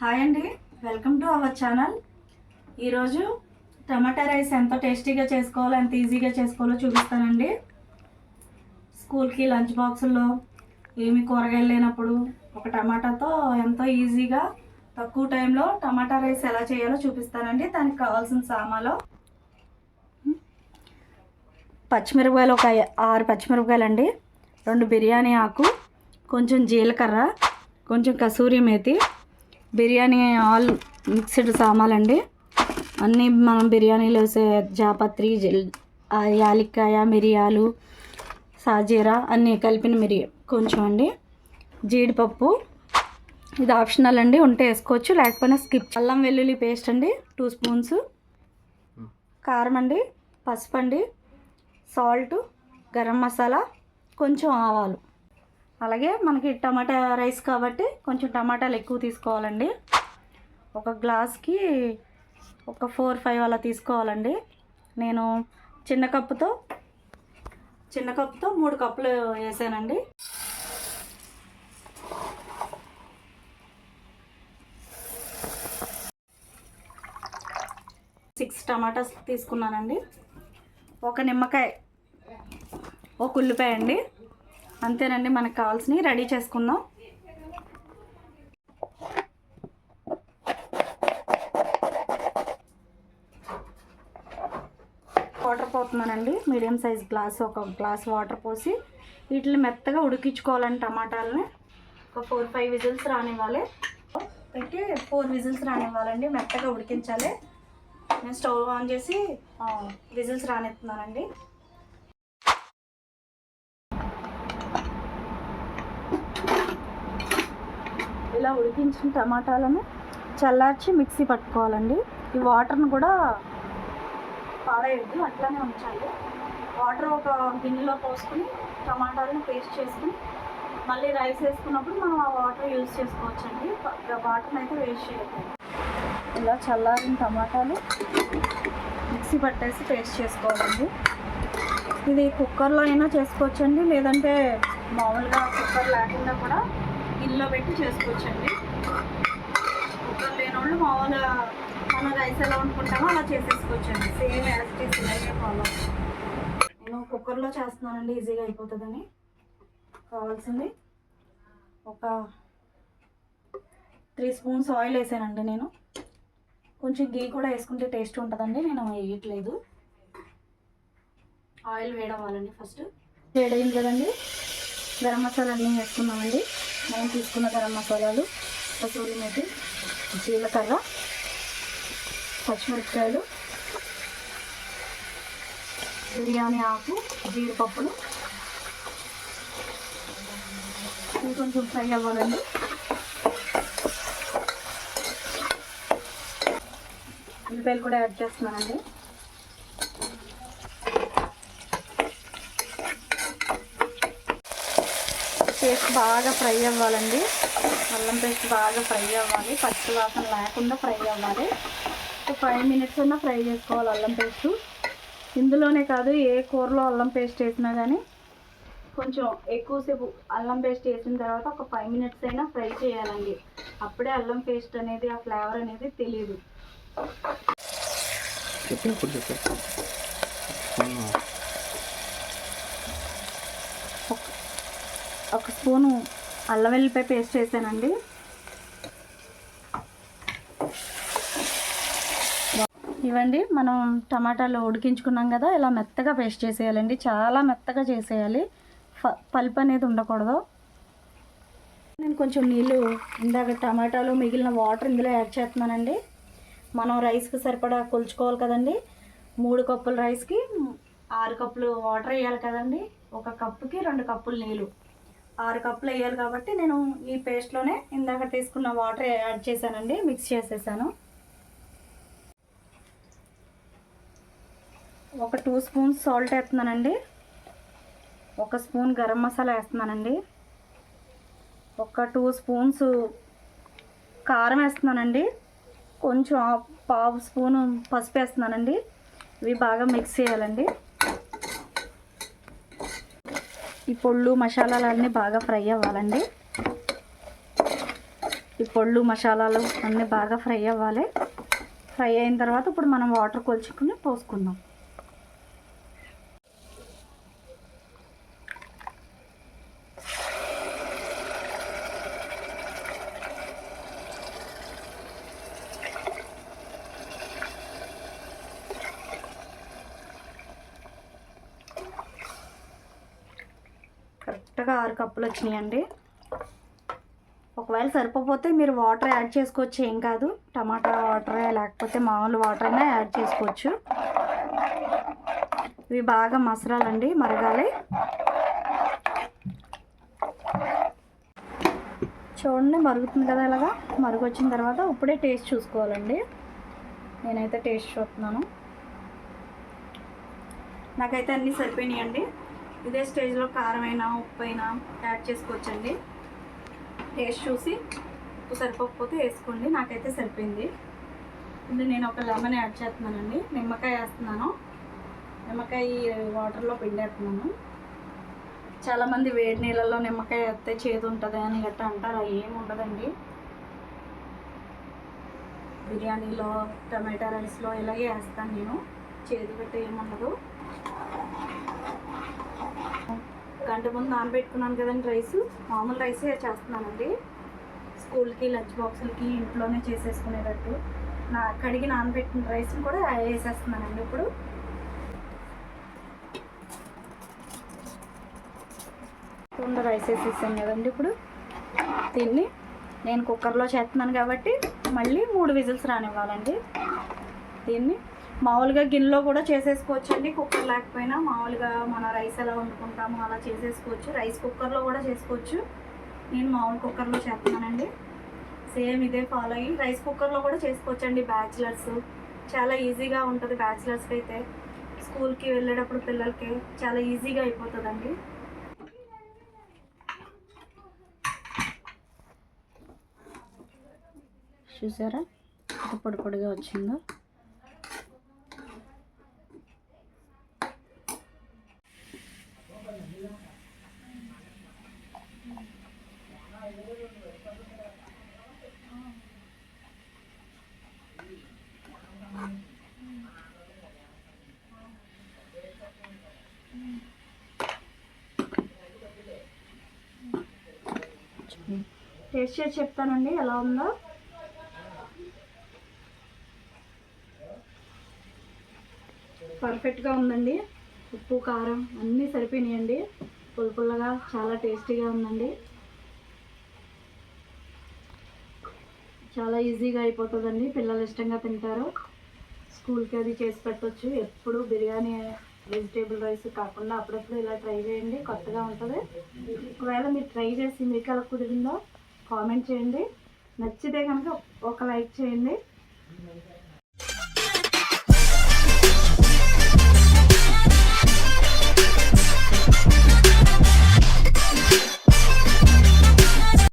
Hi అండి, welcome to our channel. ఈరోజు టమాటా rice ఎంత టేస్టీగా చేసుకోవాలో ఎంత ఈజీగా చేసుకోవాలో చూపిస్తానండి. స్కూల్కి లంచ్ బాక్సుల్లో ఏమి కూరగాయలు లేనప్పుడు ఒక టమాటాతో ఎంతో ఈజీగా తక్కువ టైంలో టమాటా రైస్ ఎలా చేయాలో చూపిస్తానండి. దానికి కావాల్సిన సామాన్లు పచ్చిమిరపకాయలు, ఒక 6 పచ్చిమిరపకాయలు అండి, 2 బిర్యానీ ఆకు, కొంచెం జీలకర్ర, కొంచెం కసూరి మేతి, బిర్యానీ ఆల్ మిక్స్డ్ సామాన్లు అన్నీ మనం బిర్యానీలో వేసే జాపత్రి, యాలక్కాయ, మిరియాలు, సాజీరా అన్నీ కలిపిన కొంచెం అండి, జీడిపప్పు, ఇది ఆప్షనల్ అండి, ఉంటే వేసుకోవచ్చు లేకపోయినా స్కిప్. అల్లం వెల్లుల్లి పేస్ట్ అండి 2 స్పూన్స్, కారం అండి, పసుపు అండి, సాల్ట్, గరం మసాలా, కొంచెం ఆవాలు. అలాగే మనకి టమాటా రైస్ కాబట్టి కొంచెం టమాటాలు ఎక్కువ తీసుకోవాలండి. ఒక గ్లాస్కి ఒక 4-5 అలా తీసుకోవాలండి. నేను చిన్న కప్పుతో 3 కప్పులు వేసానండి. సిక్స్ టమాటాస్ తీసుకున్నానండి. ఒక నిమ్మకాయ, ఒక ఉల్లిపాయ అండి, అంతేనండి. మనకు కావాల్సినవి రెడీ చేసుకుందాం. వాటర్ పోతున్నానండి, మీడియం సైజ్ గ్లాస్, ఒక గ్లాస్ వాటర్ పోసి వీటిని మెత్తగా ఉడికించుకోవాలండి. టమాటాలని ఒక 4-5 విజిల్స్ రానివ్వాలి. పెట్టి 4 విజిల్స్ రానివ్వాలండి, మెత్తగా ఉడికించాలి. నేను స్టవ్ ఆన్ చేసి విజిల్స్ రానిస్తున్నానండి. ఇలా ఉడికించిన టమాటాలను చల్లార్చి మిక్సీ పట్టుకోవాలండి. ఈ వాటర్ను కూడా పాడేయద్దు, అట్లానే ఉంచాలి. వాటర్ ఒక గిన్నెలో పోసుకుని టమాటాలను పేస్ట్ చేసుకుని మళ్ళీ రైస్ వేసుకున్నప్పుడు మనం ఆ వాటర్ యూజ్ చేసుకోవచ్చండి. వాటర్ని అయితే వేస్ట్ చేయకండి. ఇలా చల్లారిన టమాటాలు మిక్సీ పట్టేసి పేస్ట్ చేసుకోవాలండి. ఇది కుక్కర్లో అయినా చేసుకోవచ్చండి, లేదంటే మామూలుగా కుక్కర్ లేకుండా కూడా గిన్నెలో పెట్టి చేసుకోవచ్చండి. కుక్కర్ లేని వాళ్ళు మామూలుగా మనం రైస్ ఎలా వండుకుంటామో అలా చేసేసుకోవచ్చండి. సేమ్ యాజ్ ఇట్ ఈస్ ఇలాగే ఫాలో. నేను కుక్కర్లో చేస్తున్నానండి, ఈజీగా అయిపోతుందని. కావాల్సింది ఒక 3 స్పూన్స్ ఆయిల్ వేసానండి. నేను కొంచెం గీ కూడా వేసుకుంటే టేస్ట్ ఉంటుందండి, నేను వేయట్లేదు. ఆయిల్ వేడవ్వాలండి. ఫస్ట్ వేడైంది కదండి, గరం మసాలా అన్నీ వేసుకున్నామండి. మనం తీసుకున్న గరం మసాలాలు, కసూరి మేతి, జీలకర్ర, పచ్చిమిరపకాయలు, బిర్యానీ ఆకు, జీడిపప్పులు, ఇవి కొంచెం ఫ్రై అవ్వాలండి. ఉల్లిపాయలు కూడా యాడ్ చేస్తున్నానండి. పేస్ట్ బాగా ఫ్రై అవ్వాలండి. అల్లం పేస్ట్ బాగా ఫ్రై అవ్వాలి, పచ్చి వాసన లేకుండా ఫ్రై అవ్వాలి. 5 మినిట్స్ అన్నా ఫ్రై చేసుకోవాలి అల్లం పేస్ట్. ఇందులోనే కాదు, ఏ కూరలో అల్లం పేస్ట్ వేసినా కానీ కొంచెం ఎక్కువసేపు అల్లం పేస్ట్ వేసిన తర్వాత ఒక 5 మినిట్స్ అయినా ఫ్రై చేయాలండి. అప్పుడే అల్లం పేస్ట్ అనేది, ఆ ఫ్లేవర్ అనేది తెలియదు. ఒక స్పూను అల్లం వెల్లిపాయ పేస్ట్ వేసానండి. ఇవ్వండి, మనం టమాటాలు ఉడికించుకున్నాం కదా, ఇలా మెత్తగా పేస్ట్ చేసేయాలండి. చాలా మెత్తగా చేసేయాలి, పల్ప్ అనేది ఉండకూడదు. నేను కొంచెం నీళ్ళు, ఇందాక టమాటాలు మిగిలిన వాటర్ ఇందులో యాడ్ చేస్తున్నానండి. మనం రైస్కి సరిపడా కొలుచుకోవాలి కదండి. 3 కప్పుల రైస్కి 6 కప్పులు వాటర్ వేయాలి కదండి. 1 కప్పుకి 2 కప్పులు నీళ్ళు, 6 కప్పులు వేయాలి కాబట్టి నేను ఈ పేస్ట్లోనే ఇందాక తీసుకున్న వాటర్ యాడ్ చేశానండి, మిక్స్ చేసేసాను. ఒక 2 స్పూన్స్ సాల్ట్ వేస్తున్నానండి, 1 స్పూన్ గరం మసాలా వేస్తున్నానండి, ఒక 2 స్పూన్స్ కారం వేస్తున్నానండి, కొంచెం 1/2 స్పూను పసుపు వేస్తున్నానండి. ఇవి బాగా మిక్స్ చేయాలండి. ఈ పొళ్ళు మసాలాలన్నీ బాగా ఫ్రై అవ్వాలండి. ఈ పొళ్ళు మసాలాలు అన్నీ బాగా ఫ్రై అవ్వాలి. ఫ్రై అయిన తర్వాత ఇప్పుడు మనం వాటర్ కొలుచుకుని పోసుకుందాం. కరెక్ట్గా 6 కప్పులు వచ్చినాయండి. ఒకవేళ సరిపోతే మీరు వాటర్ యాడ్ చేసుకోవచ్చు, ఏం కాదు. టమాటా వాటరే లేకపోతే మామూలు వాటర్ అయినా యాడ్ చేసుకోవచ్చు. ఇవి బాగా మసలాలండి, మరగాలి. చూడండి మరుగుతుంది కదా, ఇలాగా మరుగొచ్చిన తర్వాత ఇప్పుడే టేస్ట్ చూసుకోవాలండి. నేనైతే టేస్ట్ చూస్తున్నాను. నాకైతే అన్నీ సరిపోయినాయండి. ఇదే స్టేజ్లో కారం అయినా ఉప్పు అయినా యాడ్ చేసుకోవచ్చండి. టేస్ట్ చూసి ఉప్పు సరిపోకపోతే వేసుకోండి. నాకైతే సరిపోయింది. ఇది నేను ఒక లెమన్ యాడ్ చేస్తున్నానండి. నిమ్మకాయ వేస్తున్నాను. నిమ్మకాయ వాటర్లో పిండేస్తున్నాను. చాలామంది వేడి నీళ్ళల్లో నిమ్మకాయ వేస్తే చేదు ఉంటుంది అని గట్టా అంటారు. అవి ఏమి ఉండదండి. బిర్యానీలో, టమాటా రైస్లో ఇలాగే వేస్తాను నేను. చేదు గట్ట ఏముండదు. గంట ముందు నానబెట్టుకున్నాను కదండి రైస్. మామూలు రైసే చేస్తున్నానండి. స్కూల్కి, లంచ్ బాక్సులకి ఇంట్లోనే చేసేసుకునేటట్టు కడిగి నానబెట్టిన రైస్ని కూడా వేసేస్తున్నానండి. ఇప్పుడు రైస్ వేసేసాను కదండి. ఇప్పుడు దీన్ని నేను కుక్కర్లో చేస్తున్నాను కాబట్టి మళ్ళీ 3 విజిల్స్ రానివ్వాలండి. దీన్ని మామూలుగా గిన్నెలో కూడా చేసేసుకోవచ్చండి. కుక్కర్ లేకపోయినా మామూలుగా మన రైస్ ఎలా వండుకుంటామో అలా చేసేసుకోవచ్చు. రైస్ కుక్కర్లో కూడా చేసుకోవచ్చు. నేను మామూలు కుక్కర్లో చేస్తున్నానండి. సేమ్ ఇదే ఫాలో అయ్యి రైస్ కుక్కర్లో కూడా చేసుకోవచ్చండి. బ్యాచిలర్స్ చాలా ఈజీగా ఉంటుంది. బ్యాచిలర్స్కి అయితే స్కూల్కి వెళ్ళేటప్పుడు పిల్లలకి చాలా ఈజీగా అయిపోతుందండి. చూసారా పొడి పొడిగా వచ్చిందో. టేస్ట్ చేసి చెప్తానండి ఎలా ఉందో. పర్ఫెక్ట్గా ఉందండి. ఉప్పు, కారం అన్నీ సరిపోయినాయండి. పుల్లగా చాలా టేస్టీగా ఉందండి. చాలా ఈజీగా అయిపోతుందండి. పిల్లలు ఇష్టంగా తింటారు. స్కూల్కి అది చేసి పెట్టవచ్చు. ఎప్పుడు బిర్యానీ, వెజిటేబుల్ రైస్ కాకుండా అప్పుడప్పుడు ఇలా ట్రై చేయండి. కొత్తగా ఉంటుంది. ఒకవేళ మీరు ట్రై చేసి మీకు ఎలా కుదిరిందో కామెంట్ చేయండి. నచ్చితే కనుక ఒక లైక్ చేయండి.